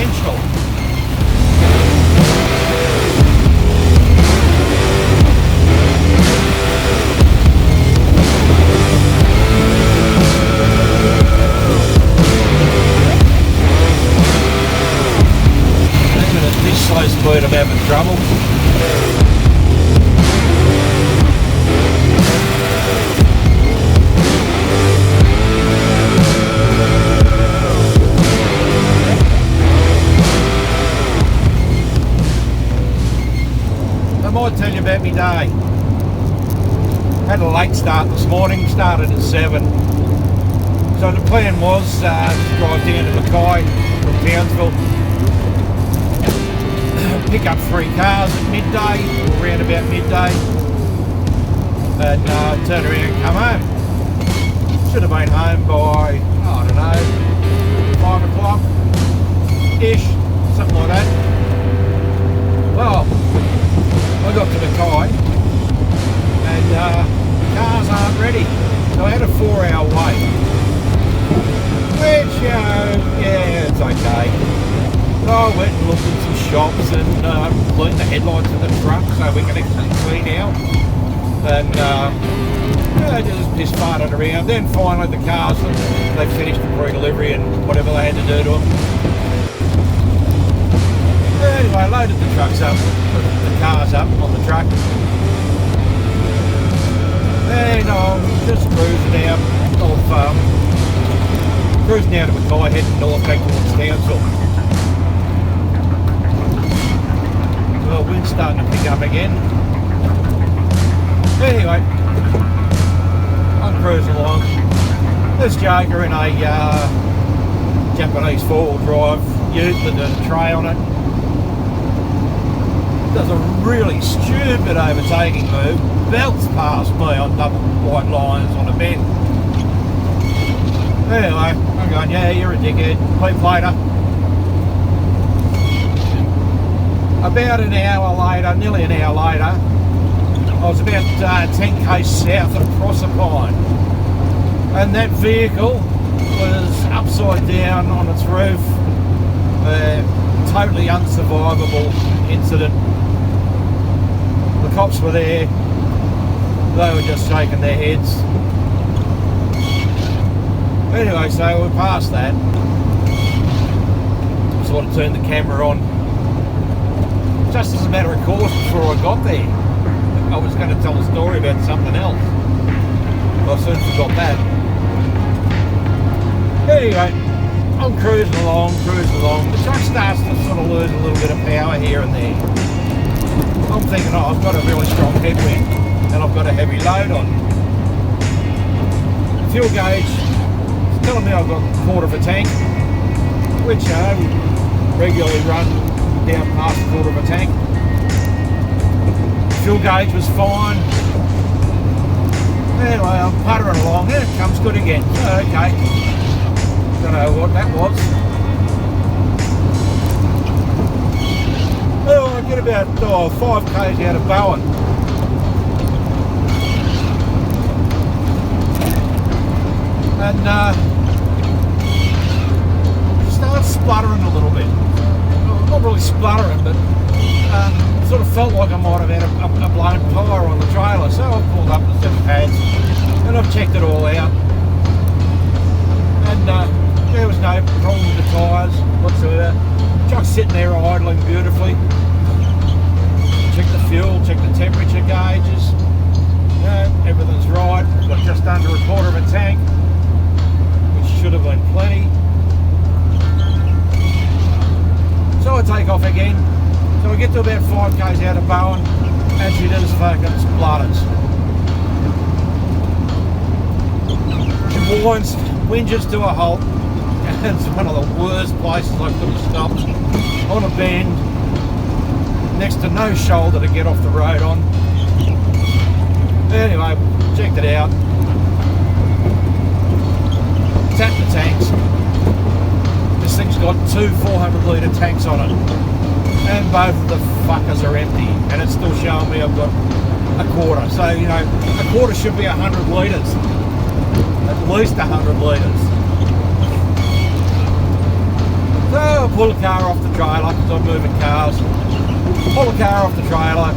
potential. Even at this slow speed I'm having trouble. I might tell you about my day. Had a late start this morning, started at 7. So the plan was to drive down to Mackay from Townsville, pick up 3 cars at midday, or around about midday, and turn around and come home. Should have been home by, I don't know, 5 o'clock-ish, something like that. Well, I got to Mackay and cars aren't ready, so I had a 4-hour wait, which, yeah, it's okay. So I went and looked at some shops and cleaned the headlights of the truck so we can actually clean out, and just piss farted around. Then finally the cars, they finished the pre-delivery and whatever they had to do to them. Anyway, I loaded the trucks up, put the cars up on the truck, and I'm just cruising out to Mackay, heading north back towards Townsville. Well, wind's starting to pick up again. Anyway, I'm cruising along. This Joker in a Japanese 4-wheel drive ute with a tray on it does a really stupid overtaking move, belts past me on double white lines on a bend. Anyway, I'm going, yeah, you're a dickhead, bleep later. About an hour later, nearly an hour later, I was about 10k south of Proserpine, and that vehicle was upside down on its roof. Totally unsurvivable incident. The cops were there, they were just shaking their heads. Anyway, so we're past that. Sort of turned the camera on. Just as a matter of course, before I got there, I was going to tell a story about something else. I soon forgot that. Anyway, I'm cruising along. The truck starts to sort of lose a little bit of power here and there. I'm thinking, oh, I've got a really strong headwind and I've got a heavy load on. The fuel gauge is telling me I've got a quarter of a tank, which we regularly run down past a quarter of a tank. Fuel gauge was fine. Anyway, I'm puttering along. Here it comes good again. Okay. Don't know what that was. Well, I get about 5 k's out of Bowen. And started spluttering a little bit. Not really spluttering, but sort of felt like I might have had a blown tyre on the trailer. So I pulled up the 7 pads and I've checked it all out. And there was no problem with the tyres whatsoever. Truck's sitting there idling beautifully. Check the fuel, check the temperature gauges. Everything's right. Got just under a quarter of a tank, which should have been plenty. So I take off again. So we get to about 5 k's out of Bowen, and she does fucking splutters. She whinges to a halt. It's one of the worst places I could have stopped. On a bend, next to no shoulder to get off the road on. Anyway, checked it out. Tapped the tanks. This thing's got 2 400-litre tanks on it. And both of the fuckers are empty. And it's still showing me I've got a quarter. So, you know, a quarter should be 100 litres. At least 100 litres. So So I pull the car off the trailer because I'm moving cars. Pull the car off the trailer,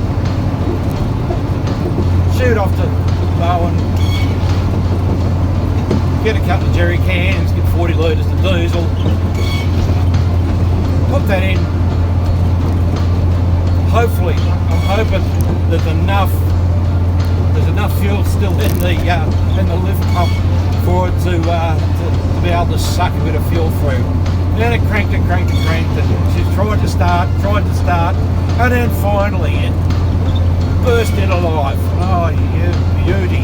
shoot off to Bowen, get a couple of jerry cans, get 40 litres of diesel, put that in. Hopefully, I'm hoping there's enough fuel still in the lift pump for it to be able to suck a bit of fuel through. And then it cranked and she's tried to start, and then finally it burst into life. Oh, you beauty.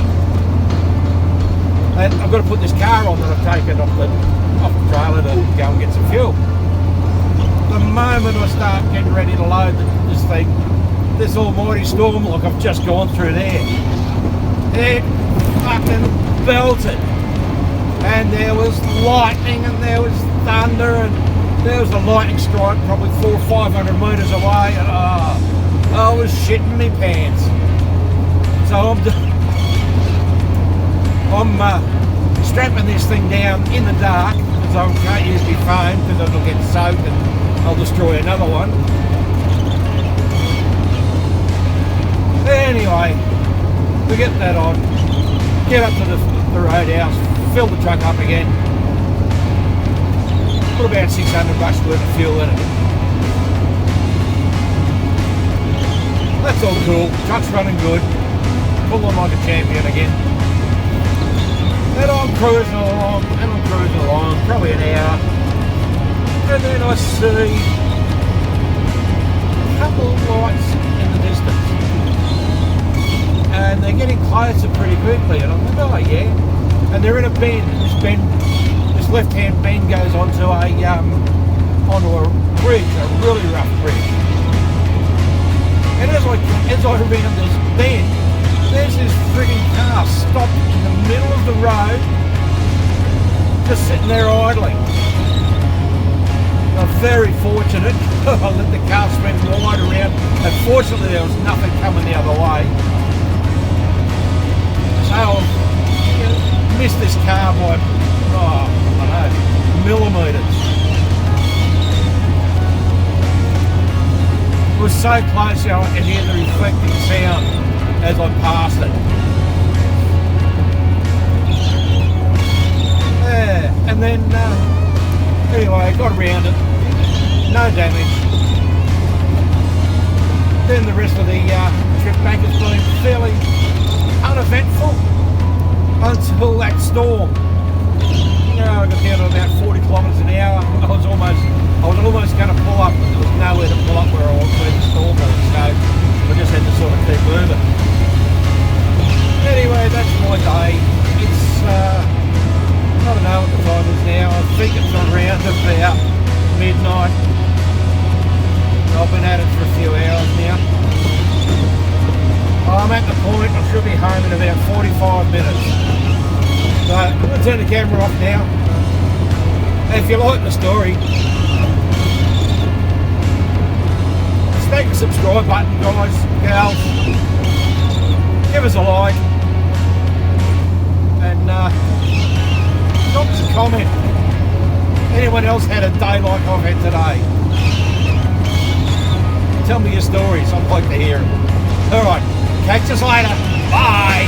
And I've got to put this car on that I've taken off the trailer to go and get some fuel. The moment I start getting ready to load this thing, this almighty storm like I've just gone through there, it fucking belted. And there was lightning and there was thunder and there was a lightning strike probably 400 or 500 metres away, and I was shitting me pants. So I'm strapping this thing down in the dark because I can't use my phone because it'll get soaked and I'll destroy another one. Anyway, we get that on, get up to the roadhouse, fill the truck up again, put about 600 bucks worth of fuel in it. That's all cool, truck's running good, pull on like a champion again. And I'm cruising along, probably an hour, and then I see a couple of lights in the distance. And they're getting closer pretty quickly, and I'm like, oh yeah. And they're in a bend. This left-hand bend goes onto a bridge, a really rough bridge. And as I round this bend, there's this frigging car stopped in the middle of the road, just sitting there idling. I'm very fortunate. I let the car swing wide around, and fortunately there was nothing coming the other way. So I missed this car by, I don't know, millimetres. It was so close, I could hear the reflecting sound as I passed it. Yeah, and then, anyway, got around it, no damage. Then the rest of the trip back has been fairly uneventful until that storm. You know, I got down to about 40 kilometres an hour. I was almost going to pull up, but there was nowhere to pull up where the storm was, so I just had to sort of keep moving. Anyway, that's my day. It's I don't know what the time is now. I think it's around about midnight. I've been at it for a few hours now. I'm at the point I should be home in about 45 minutes. So I'm going to turn the camera off now. If you like the story, smack the subscribe button, guys, gals. Give us a like. And drop us a comment. Anyone else had a day like I've had today? Tell me your stories, I'd like to hear them. Alright, catch us later. Bye!